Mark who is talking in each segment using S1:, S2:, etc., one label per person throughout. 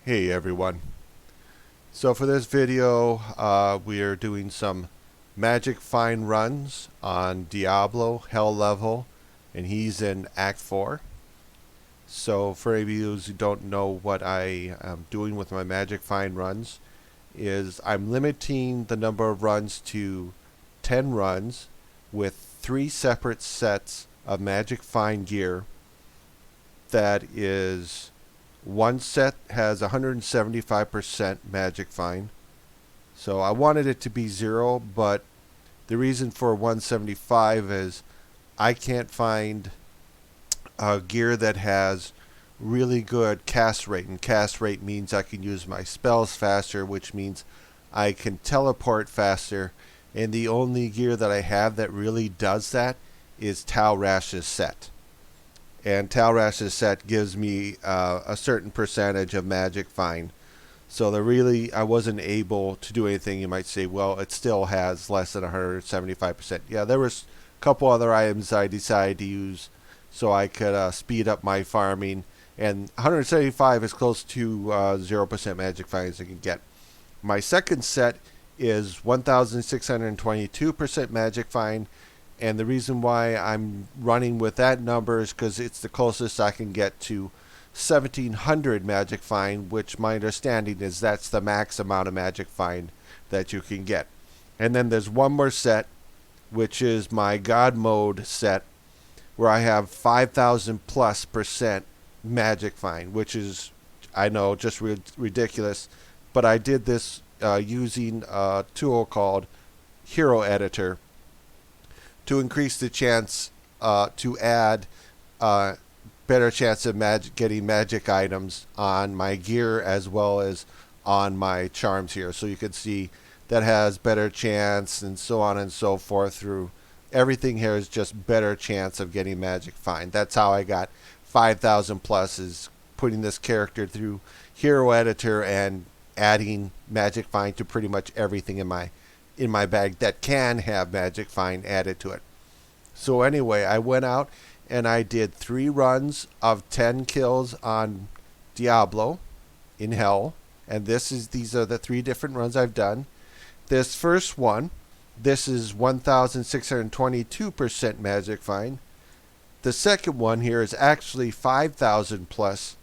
S1: Hey everyone. So for this video, we are doing some magic find runs on Diablo Hell level, and he's in Act 4. So for any of you who don't know what I am doing with my magic find runs, is I'm limiting the number of runs to 10 runs with 3 separate sets of magic find gear. That is, one set has 175% magic find. So I wanted it to be 0, but the reason for 175 is I can't find gear that has really good cast rate. And cast rate means I can use my spells faster, which means I can teleport faster. And the only gear that I have that really does that is Talrash's set. And Talrash's set gives me a certain percentage of magic find. So I wasn't able to do anything. You might say, well, it still has less than 175%. Yeah, there was a couple other items I decided to use so I could speed up my farming. And 175 is close to 0% magic find as I can get. My second set is 1,622% magic find. And the reason why I'm running with that number is because it's the closest I can get to 1,700 magic find, which my understanding is that's the max amount of magic find that you can get. And then there's one more set, which is my God mode set, where I have 5,000+% magic find, which is, I know, just ridiculous. But I did this using a tool called Hero Editor to increase the chance to add better chance of getting magic items on my gear as well as on my charms here. So you can see that has better chance and so on and so forth through everything here is just better chance of getting magic find. That's how I got 5,000 plus, is putting this character through Hero Editor and adding magic find to pretty much everything in my bag that can have magic find added to it. So anyway, I went out and I did 3 runs of 10 kills on Diablo in Hell, and these are the 3 different runs I've done. This first one, this is 1,622% magic find. The second one here is actually 5,000 plus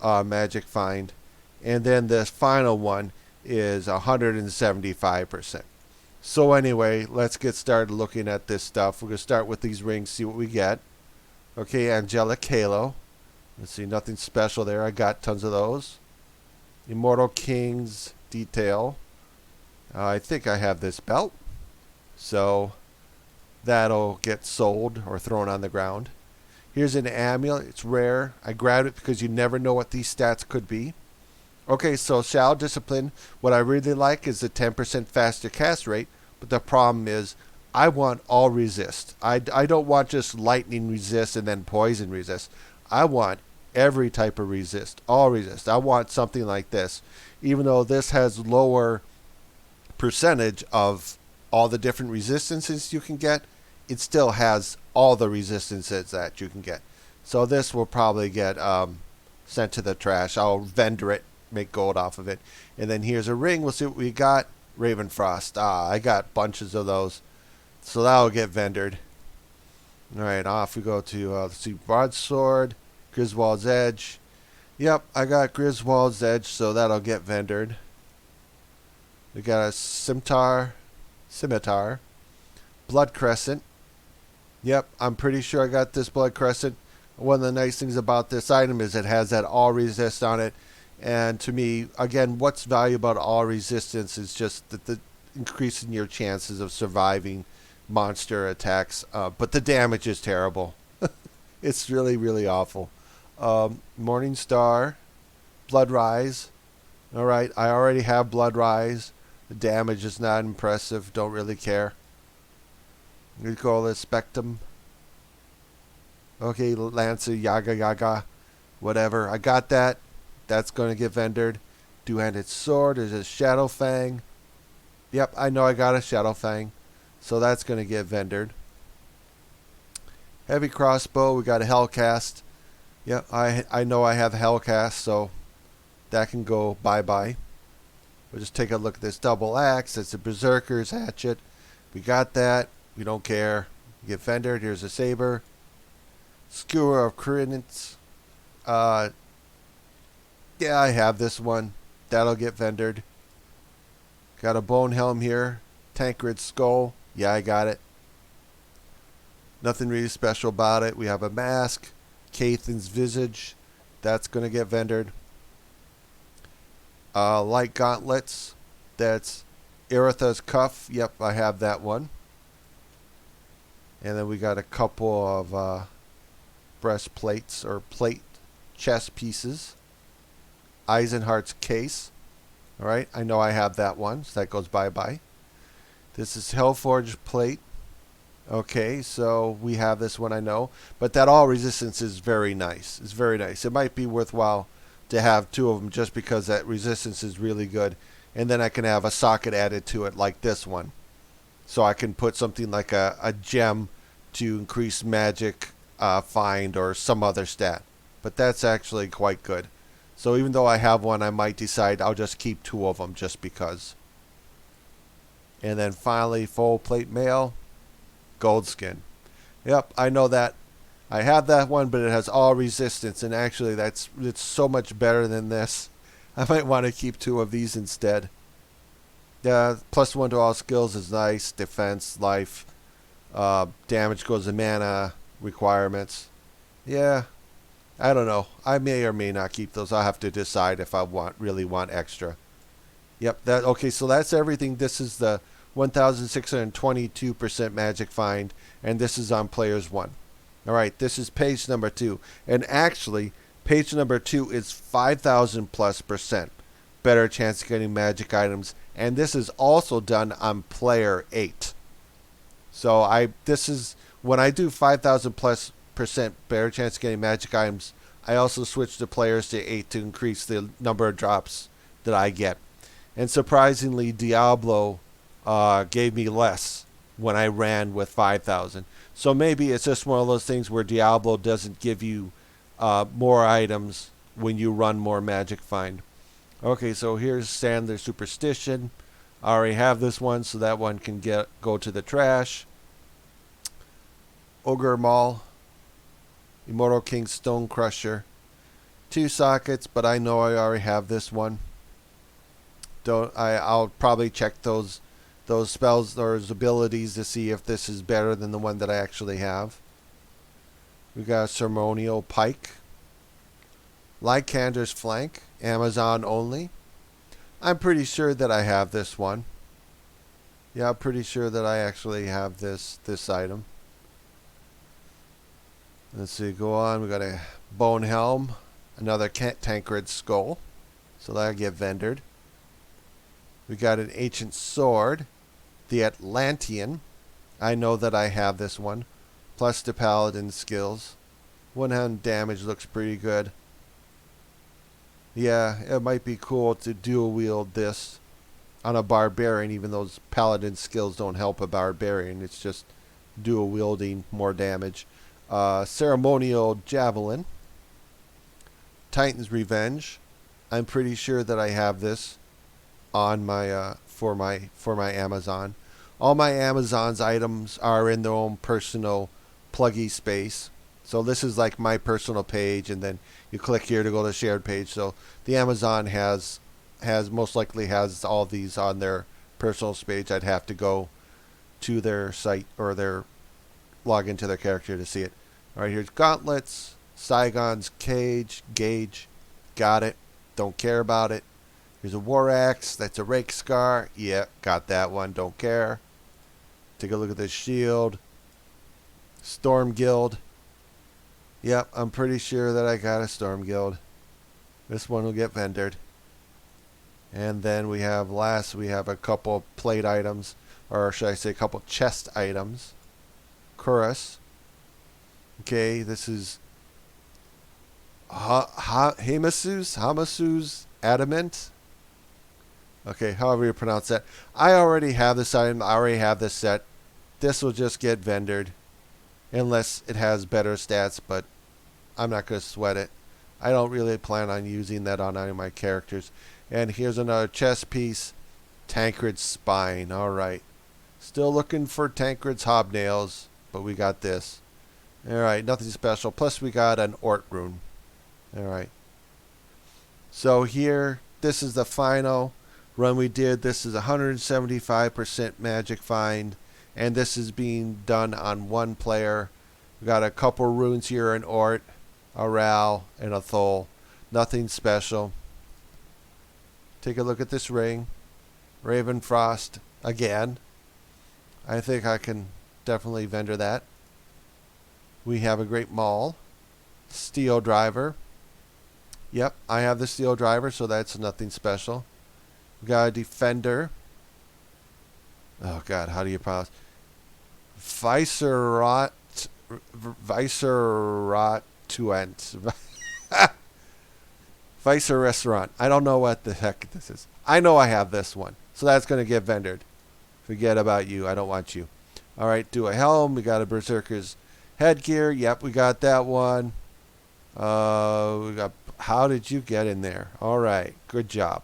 S1: magic find, and then this final one is 175%. So anyway, let's get started looking at this stuff. We're going to start with these rings, see what we get. Okay, Angelic Halo. Let's see, nothing special there. I got tons of those. Immortal King's Detail. I think I have this belt. So that'll get sold or thrown on the ground. Here's an amulet. It's rare. I grabbed it because you never know what these stats could be. Okay, so Shall Discipline, what I really like is the 10% faster cast rate, but the problem is I want all resist. I don't want just lightning resist and then poison resist. I want every type of resist, all resist. I want something like this. Even though this has lower percentage of all the different resistances you can get, it still has all the resistances that you can get. So this will probably get sent to the trash. I'll vendor it, make gold off of it. And then here's a ring. We'll see what we got. Ravenfrost. I got bunches of those. So that'll get vendored. Alright, off we go to let's see, Broadsword, Griswold's Edge. Yep, I got Griswold's Edge, so that'll get vendored. We got a Scimitar. Blood Crescent. Yep, I'm pretty sure I got this Blood Crescent. One of the nice things about this item is it has that all resist on it. And to me, again, what's valuable about all resistance is just that the increasing your chances of surviving monster attacks. But the damage is terrible. It's really, really awful. Morning Star, Blood Rise. All right, I already have Blood Rise. The damage is not impressive. Don't really care. We call this Spectrum. Okay, Lancer, Yaga, whatever. I got that. That's going to get vendored. Two-handed sword. There's a Shadow Fang. Yep, I know I got a Shadow Fang. So that's going to get vendored. Heavy crossbow. We got a Hellcast. Yep, I know I have Hellcast, so That can go bye-bye. We'll just take a look at this double axe. It's a berserker's hatchet. We got that. We don't care. Get vendored. Here's a saber. Skewer of credence. Yeah, I have this one. That'll get vendored. Got a bone helm here. Tancred's skull. Yeah, I got it. Nothing really special about it. We have a mask. Cathan's visage. That's going to get vendored. Light gauntlets. That's Eretha's cuff. Yep, I have that one. And then we got a couple of breastplates or plate chest pieces. Eisenhardt's case. Alright, I know I have that one, so that goes bye-bye. This is Hellforge plate. Okay, so we have this one, I know. But that all resistance is very nice. It's very nice. It might be worthwhile to have two of them just because that resistance is really good. And then I can have a socket added to it like this one. So I can put something like a gem to increase magic find or some other stat. But that's actually quite good. So even though I have one, I might decide I'll just keep two of them just because. And then finally, full plate mail, gold skin. Yep, I know that. I have that one, but it has all resistance, and actually it's so much better than this. I might want to keep two of these instead. Yeah, +1 to all skills is nice. Defense, life, damage goes to mana, requirements. Yeah, I don't know. I may or may not keep those. I'll have to decide if I really want extra. Yep, okay, so that's everything. This is the 1,622% magic find, and this is on players 1. Alright, this is page number 2. And actually, page number 2 is 5,000+% better chance of getting magic items. And this is also done on player 8. So this is when I do 5,000+% better chance of getting magic items, I also switch the players to 8 to increase the number of drops that I get. And surprisingly, Diablo gave me less when I ran with 5,000. So maybe it's just one of those things where Diablo doesn't give you more items when you run more magic find. Okay, so here's Sandler Superstition. I already have this one, so that one can go to the trash. Ogre Maul. Immortal King Stone Crusher. 2 sockets, but I know I already have this one. I'll probably check those spells or abilities to see if this is better than the one that I actually have. We got a Ceremonial Pike. Lycander's Flank. Amazon only. I'm pretty sure that I have this one. Yeah, I'm pretty sure that I actually have this item. Let's see, go on. We got a Bone Helm. Another Tancred Skull. So that'll get vendored. We got an Ancient Sword. The Atlantean. I know that I have this one. Plus the Paladin skills. 100 damage looks pretty good. Yeah, it might be cool to dual wield this on a Barbarian, even though Paladin skills don't help a Barbarian. It's just dual wielding more damage. Ceremonial Javelin. Titan's Revenge. I'm pretty sure that I have this on my for my Amazon. All my Amazon's items are in their own personal pluggy space. So this is like my personal page, and then you click here to go to the shared page. So the Amazon has most likely has all these on their personal page. I'd have to go to their site or log into their character to see it. All right, here's gauntlets, Saigon's gauge, got it. Don't care about it. Here's a war axe. That's a rake scar. Yeah, got that one. Don't care. Take a look at this shield. Storm Guild. Yep, I'm pretty sure that I got a Storm Guild. This one will get vendored. And then we have a couple plate items, or should I say a couple chest items. Chorus. Okay, this is Hamasu's Adamant. Okay, however you pronounce that. I already have this item. I already have this set. This will just get vendored. Unless it has better stats, but I'm not going to sweat it. I don't really plan on using that on any of my characters. And here's another chest piece. Tancred's spine. Alright. Still looking for Tancred's hobnails, but we got this. Alright, nothing special. Plus we got an Ort rune. Alright. So here, this is the final run we did. This is 175% magic find. And this is being done on one player. We got a couple runes here in Ort, a Ral, and a Thol. Nothing special. Take a look at this ring. Ravenfrost again. I think I can definitely vendor that. We have a great maul. Steel driver. Yep, I have the steel driver, so that's nothing special. We got a defender. Oh god, how do you pronounce? Viceratuent. Vicer Restaurant. I don't know what the heck this is. I know I have this one. So that's going to get vendored. Forget about you. I don't want you. Alright, do a helm. We got a Berserker's headgear. Yep, we got that one. We got. How did you get in there? Alright, good job.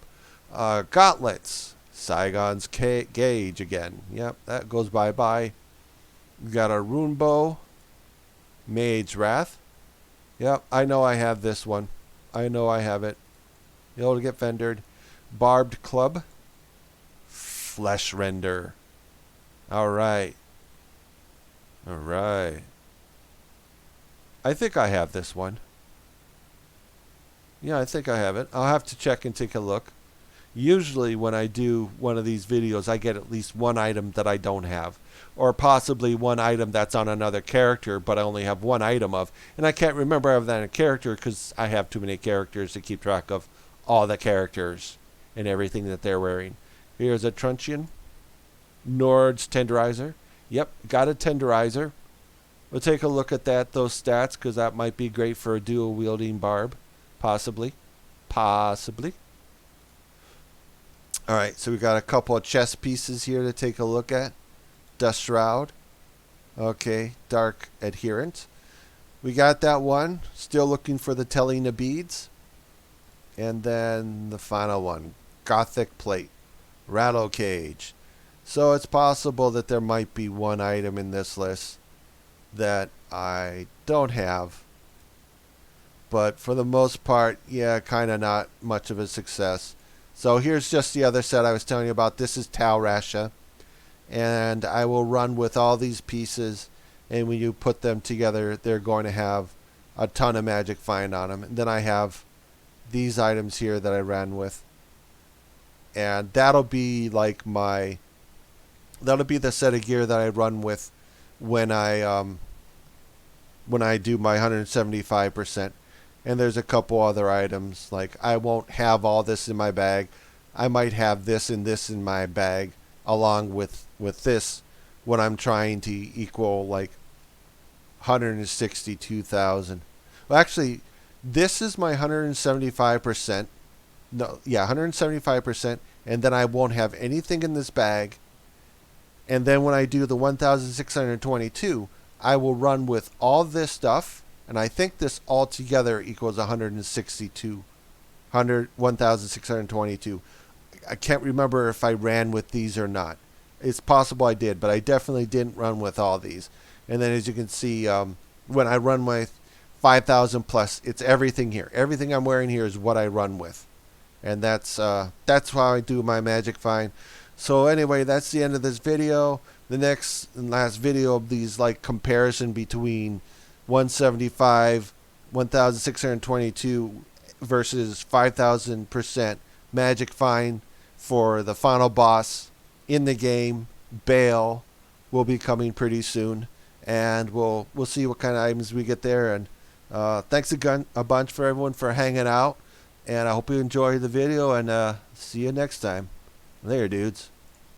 S1: Gauntlets. Saigon's Gauge again. Yep, that goes bye-bye. We got our rune bow. Mage's Wrath. Yep, I know I have this one. I know I have it. It'll get vendored. Barbed club. Flesh render. Alright. Alright. I think I have this one. Yeah, I think I have it. I'll have to check and take a look. Usually when I do one of these videos, I get at least one item that I don't have. Or possibly one item that's on another character, but I only have one item of. And I can't remember other than a character because I have too many characters to keep track of all the characters and everything that they're wearing. Here's a truncheon. Nord's tenderizer. Yep, got a tenderizer. We'll take a look at those stats, because that might be great for a dual wielding barb. Possibly. Possibly. Alright, so we got a couple of chest pieces here to take a look at. Dust Shroud. Okay, Dark Adherent. We got that one. Still looking for the Telling of Beads. And then the final one. Gothic Plate. Rattle Cage. So it's possible that there might be one item in this list that I don't have. But for the most part, yeah, kind of not much of a success. So here's just the other set I was telling you about. This is Tal Rasha. And I will run with all these pieces. And when you put them together, they're going to have a ton of magic find on them. And then I have these items here that I ran with. And that'll be like that'll be the set of gear that I run with when I do my 175%. And there's a couple other items. Like I won't have all this in my bag. I might have this and this in my bag along with this when I'm trying to equal like 162,000. Well, actually, this is my 175%. No, yeah, 175%, and then I won't have anything in this bag. And then when I do the 1,622, I will run with all this stuff, and I think this all together equals 1,622. I can't remember if I ran with these or not. It's possible I did, but I definitely didn't run with all these. And then as you can see, when I run my 5,000 plus, it's everything here. Everything I'm wearing here is what I run with. And that's how I do my magic find. So anyway, that's the end of this video. The next and last video of these like comparison between 175, 1,622 versus 5,000% magic find for the final boss in the game, Bale, will be coming pretty soon. And we'll see what kind of items we get there. And thanks a bunch for everyone for hanging out. And I hope you enjoyed the video, and see you next time. Later, dudes.